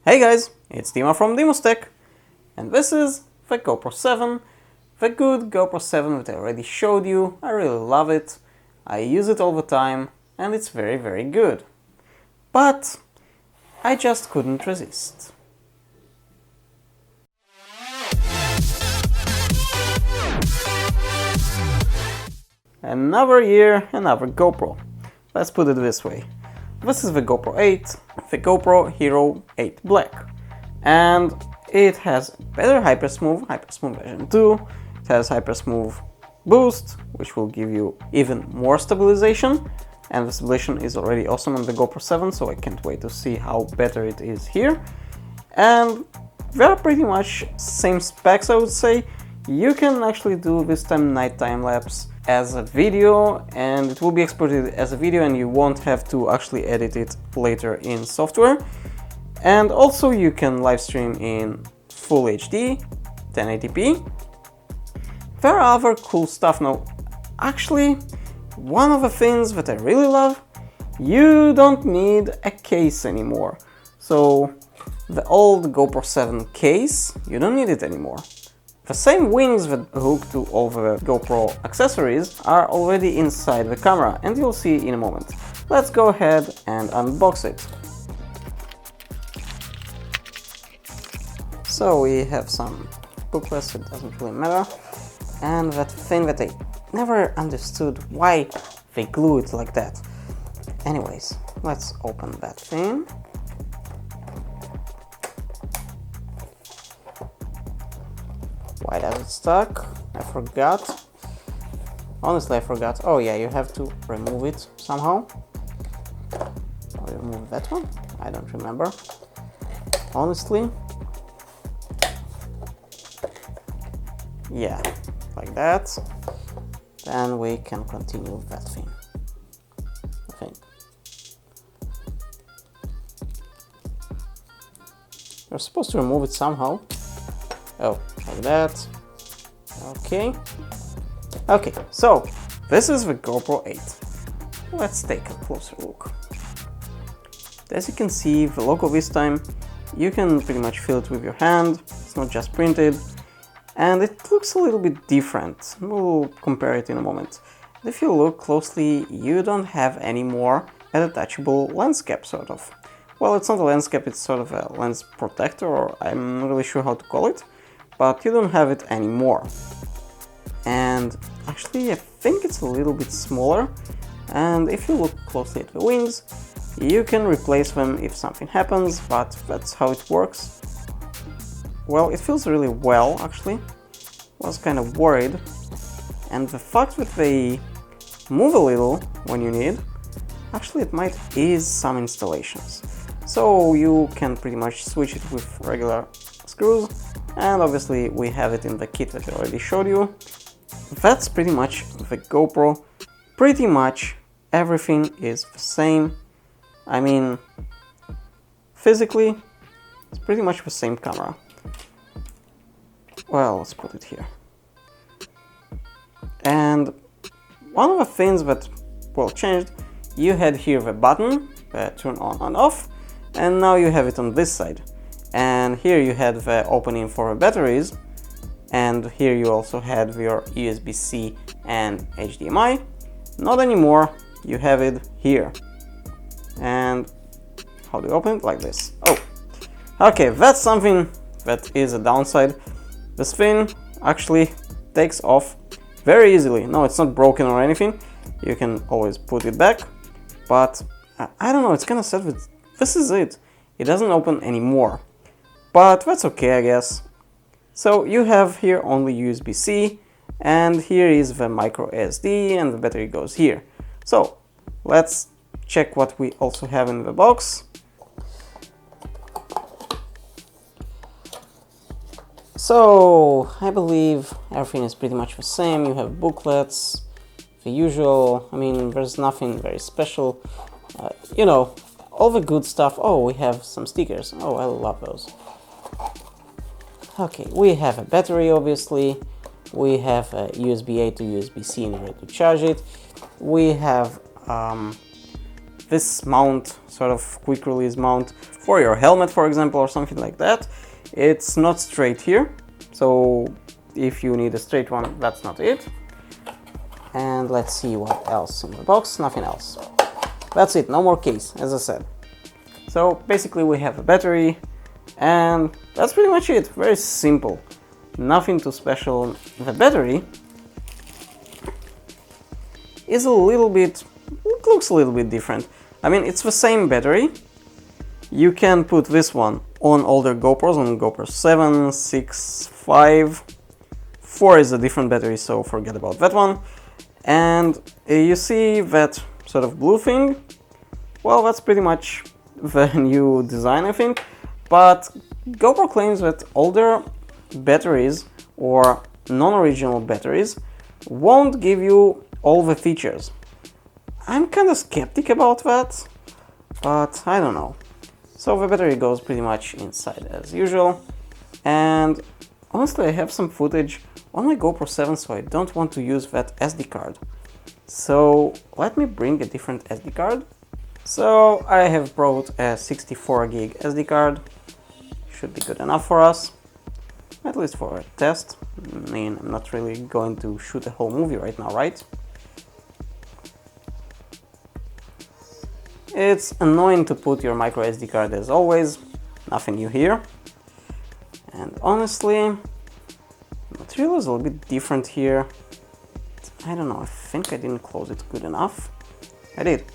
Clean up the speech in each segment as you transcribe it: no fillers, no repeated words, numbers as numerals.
Hey guys, it's Dima from DimusTech, and this is the GoPro 7, the good GoPro 7 that I already showed you. I really love it, I use it all the time, and it's very good. But I just couldn't resist. Another year, another GoPro. Let's put it this way. This is the GoPro 8, the GoPro Hero 8 Black. And it has better hypersmooth version 2, it has hypersmooth boost, which will give you even more stabilization. And the stabilization is already awesome on the GoPro 7, so I can't wait to see how better it is here. And they're pretty much same specs, I would say. You can actually do this night time lapse as a video, and it will be exported as a video and you won't have to actually edit it later in software. And also you can live stream in full HD 1080p. There are other cool stuff now. Actually, one of the things that I really love, you don't need a case anymore. So the old GoPro 7 case, you don't need it anymore. The same wings that hook to all the GoPro accessories are already inside the camera, and you'll see in a moment. Let's go ahead and unbox it. So we have some booklets, it doesn't really matter, and that thing that I never understood why they glue it like that. Anyways, let's open that thing. Why does it stuck? I forgot. Honestly, I forgot. Oh yeah, you have to remove it somehow. Or remove that one? I don't remember. Honestly. Yeah, like that. Then we can continue that thing. I think. You're supposed to remove it somehow. Oh, like that. Okay, so this is the GoPro 8. Let's take a closer look. As you can see, the logo this time, you can pretty much feel it with your hand. It's not just printed. And it looks a little bit different. We'll compare it in a moment. If you look closely, you don't have any more a detachable lens cap, sort of. Well, it's not a lens cap, it's sort of a lens protector, or I'm not really sure how to call it. But you don't have it anymore. And actually I think it's a little bit smaller, and if you look closely at the wings, you can replace them if something happens, but that's how it works. Well, it feels really well actually. I was kind of worried, and the fact that they move a little when you need, actually it might ease some installations. So you can pretty much switch it with regular screws. And obviously we have it in the kit that I already showed you. That's pretty much the GoPro. Pretty much everything is the same. I mean, physically, it's pretty much the same camera. Well, let's put it here. And one of the things that, well, changed, you had here the button, turn on and off, and now you have it on this side. And here you had the opening for the batteries, and here you also had your USB-C and HDMI. Not anymore, you have it here. And how do you open it? Like this. Oh, okay, that's something that is a downside. This thing actually takes off very easily. No, it's not broken or anything. You can always put it back, but I don't know, it's kind of sad with, this is it. It doesn't open anymore. But that's okay, I guess. So you have here only USB-C, and here is the micro SD, and the battery goes here. So let's check what we also have in the box. So I believe everything is pretty much the same. You have booklets, the usual. I mean, there's nothing very special. You know, all the good stuff. Oh, we have some stickers. Oh, I love those. Okay, we have a battery, obviously. We have a USB-A to USB-C in order to charge it. We have this mount, sort of quick release mount for your helmet, for example, or something like that. It's not straight here, so if you need a straight one, that's not it. And let's see what else in the box. Nothing else. That's it, no more case, as I said. So basically we have a battery, and that's pretty much it. Very simple, nothing too special. The battery is a little bit, it looks a little bit different. I mean, it's the same battery. You can put this one on older GoPros, on GoPro 7, 6, 5. 4 is a different battery, so forget about that one. And you see that sort of blue thing? Well, that's pretty much the new design, I think. But GoPro claims that older batteries or non-original batteries won't give you all the features. I'm kind of skeptic about that, but I don't know. So the battery goes pretty much inside as usual, and honestly I have some footage on my GoPro 7, so I don't want to use that SD card. So let me bring a different SD card. So I have brought a 64 gig SD card, should be good enough for us, at least for a test. I mean, I'm not really going to shoot a whole movie right now, right? It's annoying to put your micro SD card as always, nothing new here. And honestly, the material is a little bit different here. I don't know, I think I didn't close it good enough. I did.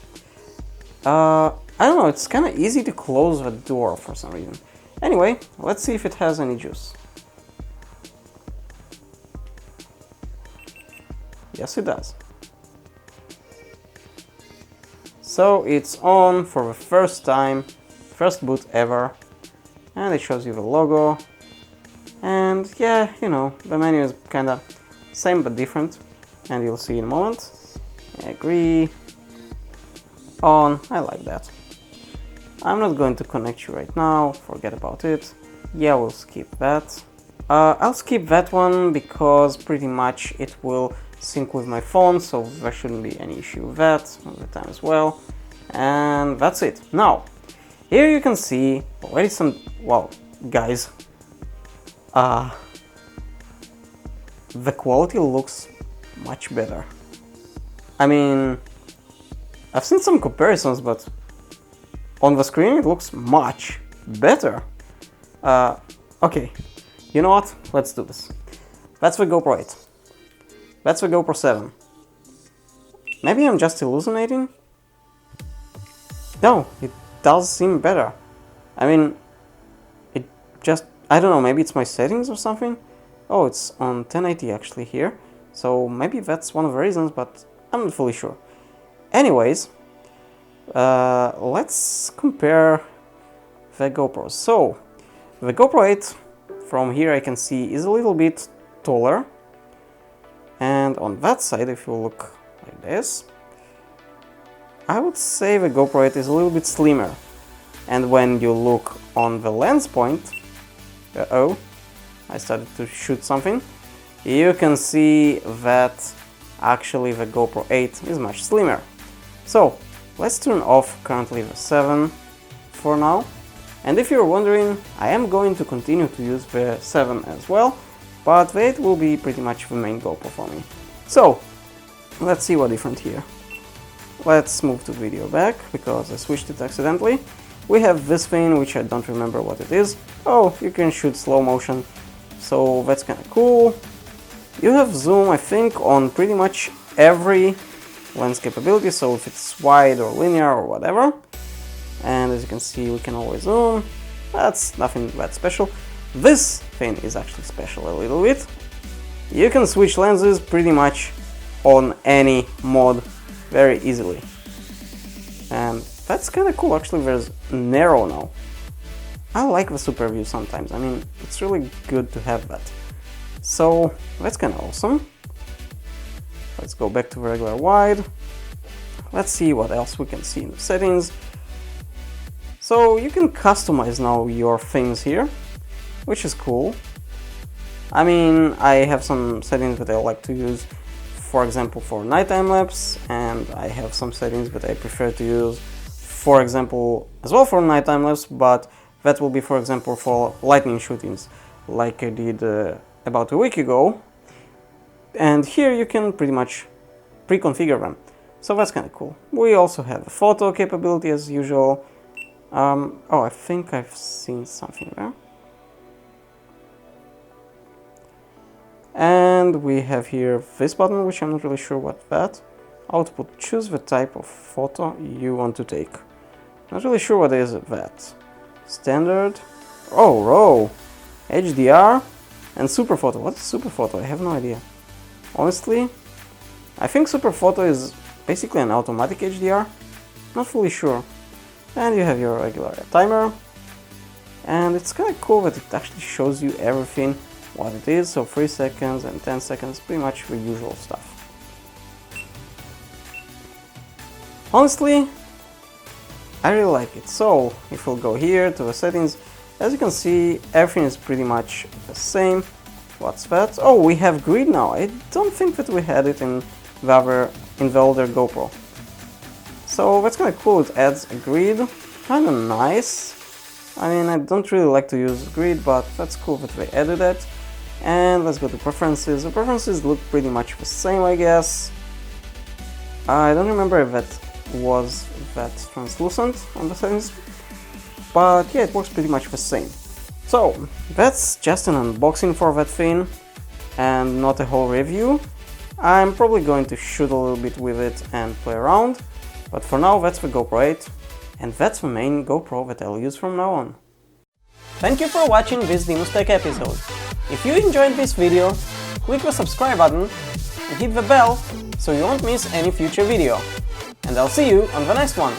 I don't know, it's kind of easy to close the door for some reason. Anyway, let's see if it has any juice. Yes, it does. So it's on for the first time, first boot ever, and it shows you the logo. And yeah, you know, the menu is kinda same but different, and you'll see in a moment. Agree, on, I like that. I'm not going to connect you right now, forget about it. Yeah, we'll skip that. I'll skip that one because pretty much it will sync with my phone, so there shouldn't be any issue with that all the time as well. And that's it. Now, here you can see already some, well, guys, the quality looks much better. I mean, I've seen some comparisons, but on the screen it looks much better. Okay, you know what? Let's do this. That's the GoPro 8. That's the GoPro 7. Maybe I'm just hallucinating? No, it does seem better. I mean, it just, I don't know, maybe it's my settings or something? Oh, it's on 1080 actually here, so maybe that's one of the reasons, but I'm not fully sure. Anyways, let's compare the GoPros. So, the GoPro 8, from here I can see, is a little bit taller. And on that side, if you look like this, I would say the GoPro 8 is a little bit slimmer. And when you look on the lens point, I started to shoot something, you can see that actually the GoPro 8 is much slimmer. So let's turn off currently the 7 for now. And if you're wondering, I am going to continue to use the 7 as well, but the 8 will be pretty much the main GoPro for me. So let's see what different here. Let's move to video back, because I switched it accidentally. We have this thing, which I don't remember what it is. Oh, you can shoot slow motion, so that's kind of cool. You have zoom, I think, on pretty much every lens capability, so if it's wide or linear or whatever. And as you can see, we can always zoom. That's nothing that special. This thing is actually special a little bit. You can switch lenses pretty much on any mode very easily. And that's kind of cool, actually. There's narrow now. I like the super view sometimes. I mean, it's really good to have that. So that's kind of awesome. Let's go back to regular wide. Let's see what else we can see in the settings. So you can customize now your things here, which is cool. I mean, I have some settings that I like to use, for example, for night time lapse, and I have some settings that I prefer to use for example, as well for night time-lapse, but that will be, for example, for lightning shootings, like I did about a week ago. And here you can pretty much pre-configure them. So that's kind of cool. We also have a photo capability as usual. Oh, I think I've seen something there. And we have here this button, which I'm not really sure what that. Output, choose the type of photo you want to take. Not really sure what is that. Standard. Oh, RAW, HDR, and super photo. What is super photo? I have no idea. Honestly, I think super photo is basically an automatic HDR. Not fully sure. And you have your regular timer. And it's kind of cool that it actually shows you everything, what it is. So 3 seconds and 10 seconds, pretty much the usual stuff. Honestly, I really like it. So if we'll go here to the settings, as you can see, everything is pretty much the same. What's that? Oh, we have grid now. I don't think that we had it in the older GoPro. So that's kind of cool. It adds a grid, kind of nice. I mean, I don't really like to use grid, but that's cool that they added it. And let's go to preferences. The preferences look pretty much the same, I guess. I don't remember if that was that translucent on the settings, but yeah, it works pretty much the same. So that's just an unboxing for that thing and not a whole review. I'm probably going to shoot a little bit with it and play around, but for now that's the GoPro 8, and that's the main GoPro that I'll use from now on. Thank you for watching this DimusTech episode. If you enjoyed this video, click the subscribe button and hit the bell so you won't miss any future video. And I'll see you on the next one.